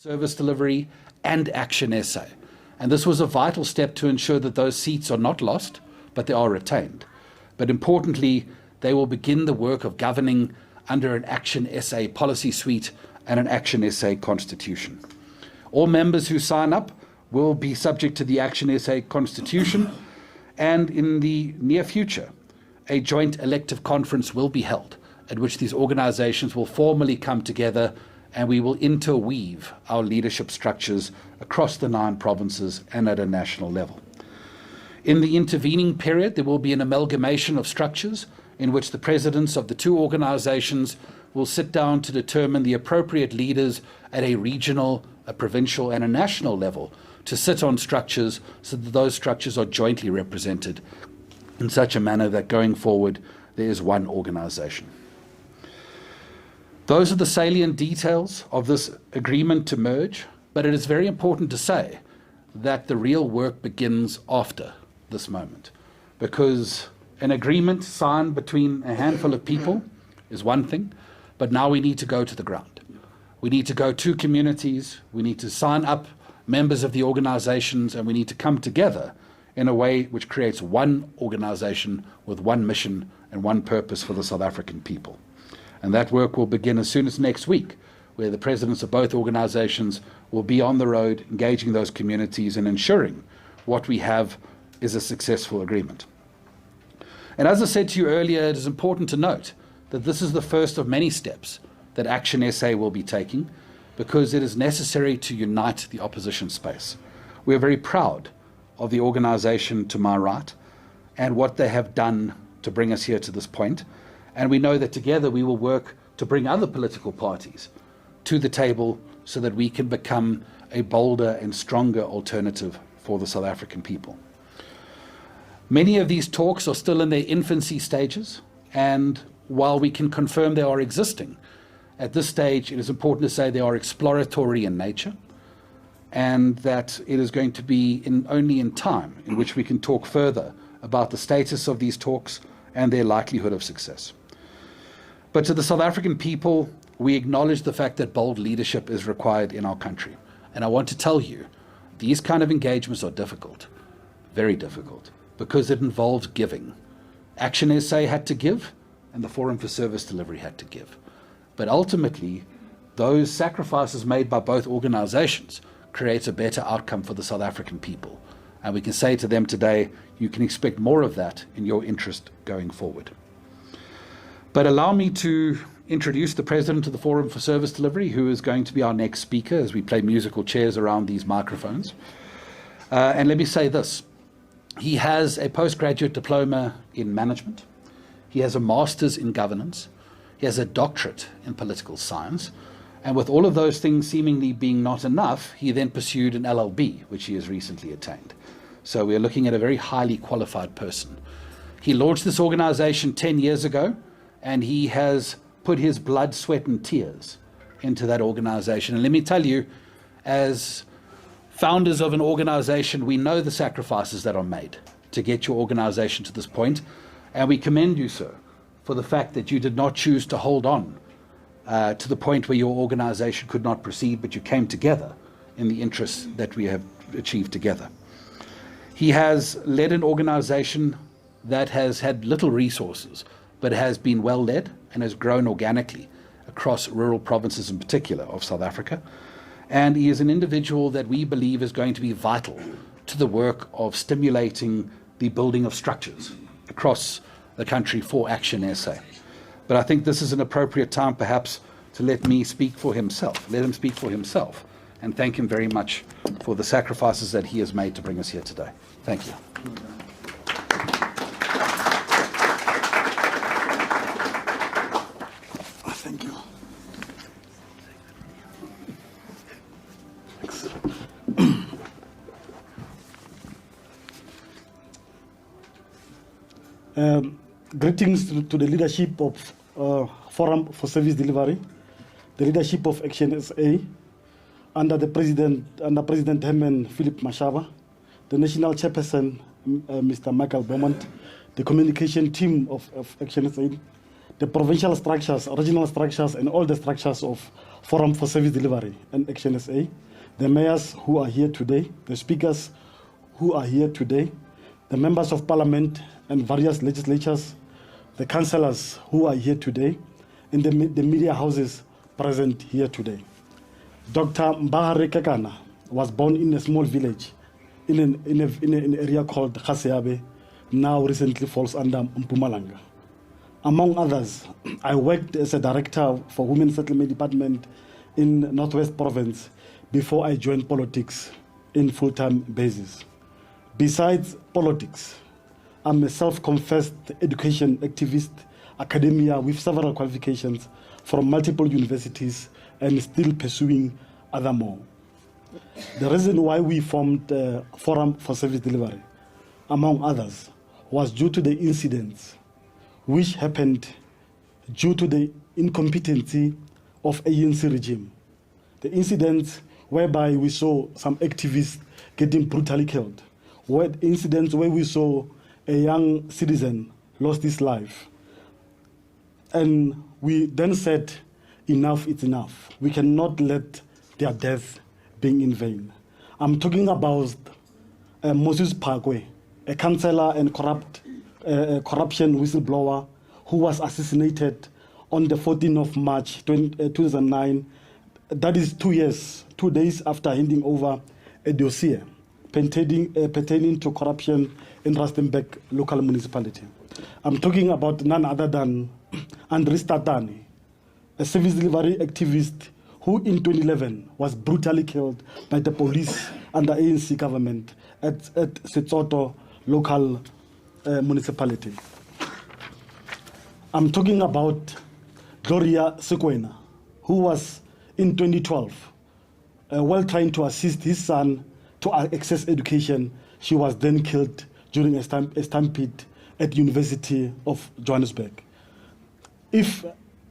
Service Delivery, and ActionSA. And this was a vital step to ensure that those seats are not lost, but they are retained. But importantly, they will begin the work of governing under an ActionSA policy suite and an ActionSA constitution. All members who sign up will be subject to the ActionSA constitution, and in the near future, a joint elective conference will be held at which these organizations will formally come together, and we will interweave our leadership structures across the 9 provinces and at a national level. In the intervening period, there will be an amalgamation of structures in which the presidents of the 2 organizations will sit down to determine the appropriate leaders at a regional, a provincial, and a national level to sit on structures so that those structures are jointly represented in such a manner that going forward there is one organization. Those are the salient details of this agreement to merge, but it is very important to say that the real work begins after this moment, because an agreement signed between a handful of people is one thing, but now we need to go to the ground. We need to go to communities, we need to sign up members of the organizations, and we need to come together in a way which creates one organization with one mission and one purpose for the South African people. And that work will begin as soon as next week, where the presidents of both organizations will be on the road engaging those communities and ensuring what we have is a successful agreement. And as I said to you earlier, it is important to note that this is the first of many steps that ActionSA will be taking, because it is necessary to unite the opposition space. We are very proud of the organization to my right and what they have done to bring us here to this point. And we know that together we will work to bring other political parties to the table so that we can become a bolder and stronger alternative for the South African people. Many of these talks are still in their infancy stages, and while we can confirm they are existing, at this stage it is important to say they are exploratory in nature, and that it is going to be only in time in which we can talk further about the status of these talks and their likelihood of success. But to the South African people, we acknowledge the fact that bold leadership is required in our country. And I want to tell you, these kind of engagements are difficult, very difficult, because it involves giving. ActionSA had to give, and the Forum for Service Delivery had to give. But ultimately, those sacrifices made by both organizations creates a better outcome for the South African people. And we can say to them today, you can expect more of that in your interest going forward. But allow me to introduce the president of the Forum for Service Delivery, who is going to be our next speaker as we play musical chairs around these microphones. And let me say this. He has a postgraduate diploma in management. He has a master's in governance. He has a doctorate in political science. And with all of those things seemingly being not enough, he then pursued an LLB, which he has recently attained. So we're looking at a very highly qualified person. He launched this organization 10 years ago, and he has put his blood, sweat, and tears into that organization. And let me tell you, as founders of an organization, we know the sacrifices that are made to get your organization to this point. And we commend you, sir, for the fact that you did not choose to hold on to the point where your organization could not proceed, but you came together in the interests that we have achieved together. He has led an organization that has had little resources, but has been well led and has grown organically across rural provinces in particular of South Africa. And he is an individual that we believe is going to be vital to the work of stimulating the building of structures across the country for ActionSA. But I think this is an appropriate time perhaps to let him speak for himself, and thank him very much for the sacrifices that he has made to bring us here today. Thank you. Thank you. Greetings to the leadership of Forum for Service Delivery, the leadership of ActionSA, under President Herman Philip Mashaba, the national chairperson, Mr. Michael Beaumont, the communication team of ActionSA, the provincial structures, regional structures, and all the structures of Forum for Service Delivery and ActionSA, the mayors who are here today, the speakers who are here today, the members of parliament and various legislatures, the councillors who are here today, and the media houses present here today. Dr. Mbahare Kekana was born in a small village in an area called Khaseabe, now recently falls under Mpumalanga. Among others, I worked as a director for Women's Settlement Department in Northwest Province before I joined politics in full-time basis. Besides politics, I'm a self-confessed education activist, academia with several qualifications from multiple universities and still pursuing other more. The reason why we formed Forum for Service Delivery, among others, was due to the incidents which happened due to the incompetency of ANC regime. The incidents whereby we saw some activists getting brutally killed, incidents where we saw a young citizen lost his life. And we then said, enough is enough. We cannot let their death be in vain. I'm talking about Moses Phakwe, a councillor and corruption whistleblower who was assassinated on the 14th of March 2009. That is 2 days after handing over a dossier pertaining to corruption in Rustenburg local municipality. I'm talking about none other than Andries Tatane, a service delivery activist who in 2011 was brutally killed by the police under ANC government at Setsoto local municipality. I'm talking about Gloria Sekwena, who was in 2012 while trying to assist his son to access education. She was then killed during a stampede at University of Johannesburg. If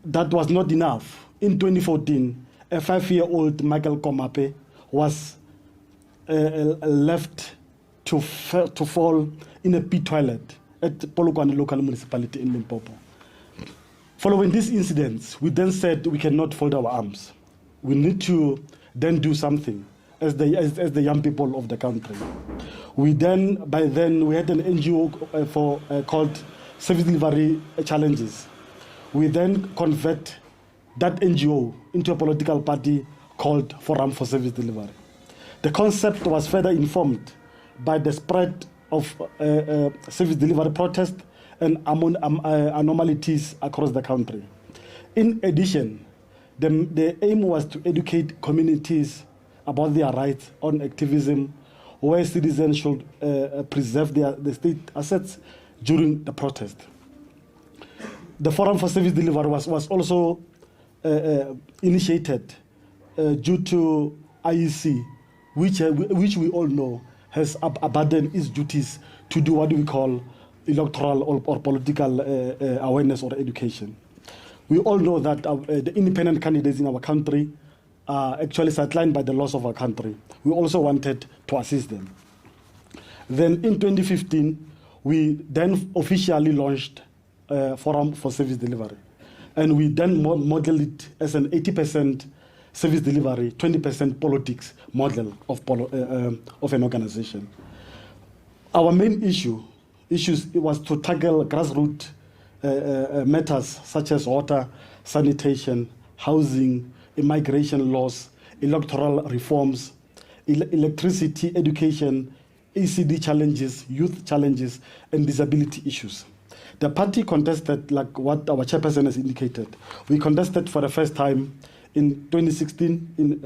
that was not enough, in 2014, a 5-year-old Michael Komape was left to fall in a pit toilet at Polokwane local municipality in Limpopo. Following these incidents, we then said we cannot fold our arms. We need to then do something as the young people of the country. By then we had an NGO called Service Delivery Challenges. We then convert that NGO into a political party called Forum for Service Delivery. The concept was further informed by the spread of service delivery protests and anomalies across the country. In addition, the aim was to educate communities about their rights on activism, where citizens should preserve the state assets during the protest. The Forum for Service Delivery was also initiated due to IEC, which we all know has abandoned its duties to do what we call electoral or political awareness or education. We all know that the independent candidates in our country are actually sidelined by the laws of our country. We also wanted to assist them. Then in 2015, we then officially launched Forum for Service Delivery. And we then modeled it as an 80% service delivery, 20% politics model of an organization. Our main issues was to tackle grassroots matters such as water, sanitation, housing, immigration laws, electoral reforms, electricity, education, ECD challenges, youth challenges, and disability issues. The party contested, like what our chairperson has indicated, we contested for the first time in 2016 in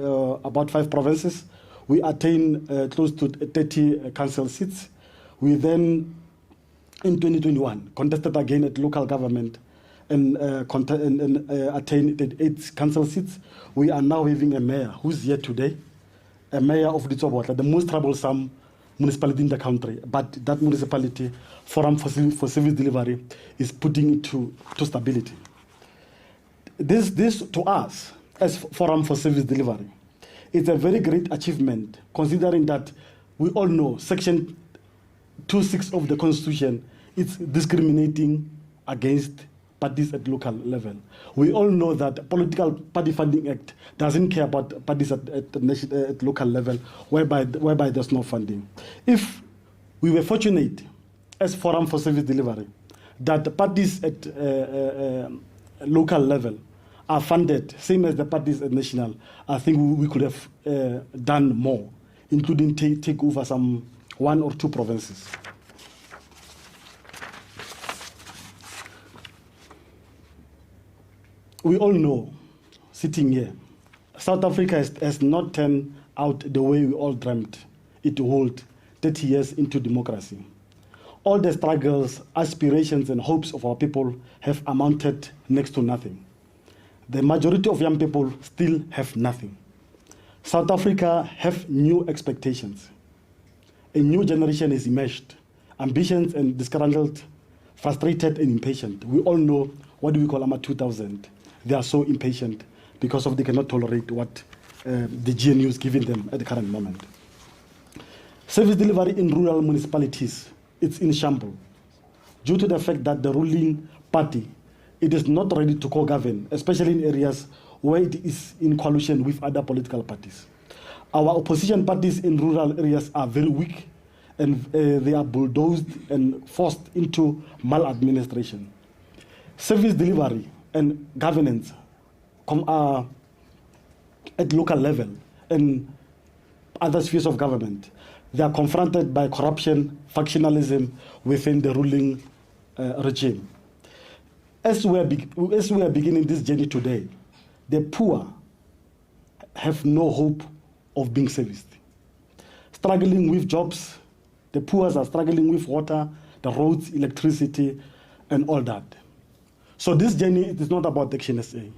about 5 provinces. We attained close to 30 council seats. We then, in 2021, contested again at local government and attained 8 council seats. We are now having a mayor who's here today, a mayor of Ditsobotla, the most troublesome municipality in the country. But that municipality, Forum for Service Delivery, is putting it to stability. This to us, as Forum for Service Delivery, it's a very great achievement, considering that we all know Section 26 of the Constitution is discriminating against parties at local level. We all know that Political Party Funding Act doesn't care about parties at local level, whereby there's no funding. If we were fortunate as Forum for Service Delivery that parties at local level are funded, same as the parties at national, I think we could have done more, including take over some 1 or 2 provinces. We all know, sitting here, South Africa has not turned out the way we all dreamt it would 30 years into democracy. All the struggles, aspirations, and hopes of our people have amounted next to nothing. The majority of young people still have nothing. South Africa have new expectations. A new generation has emerged, ambitious and disgruntled, frustrated and impatient. We all know what we call AMA 2000. They are so impatient because they cannot tolerate what the GNU is giving them at the current moment. Service delivery in rural municipalities, it's in shambles due to the fact that the ruling party, it is not ready to co-govern, especially in areas where it is in coalition with other political parties. Our opposition parties in rural areas are very weak, and they are bulldozed and forced into maladministration. Service delivery and governance are at local level and other spheres of government. They are confronted by corruption, factionalism within the ruling regime. As we are beginning this journey today, the poor have no hope of being serviced. Struggling with jobs, the poor are struggling with water, the roads, electricity, and all that. So this journey, it is not about ActionSA.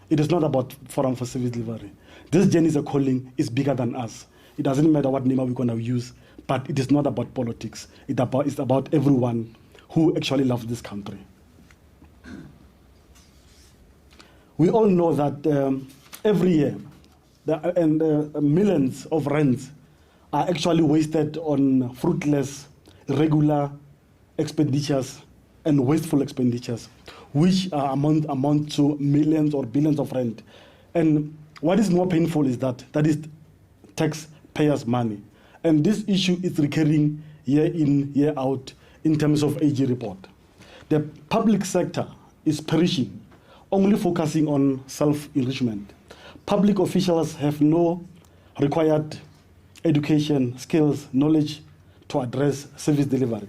It is not about Forum for Service Delivery. This journey is a calling, is bigger than us. It doesn't matter what name we're going to use, but it is not about politics. It's about everyone who actually loves this country. We all know that every year, millions of rands are actually wasted on fruitless, irregular expenditures and wasteful expenditures, which amount to millions or billions of rand. And what is more painful is that is taxpayers' money. And this issue is recurring year in, year out in terms of AG report. The public sector is perishing, only focusing on self-enrichment. Public officials have no required education, skills, knowledge to address service delivery.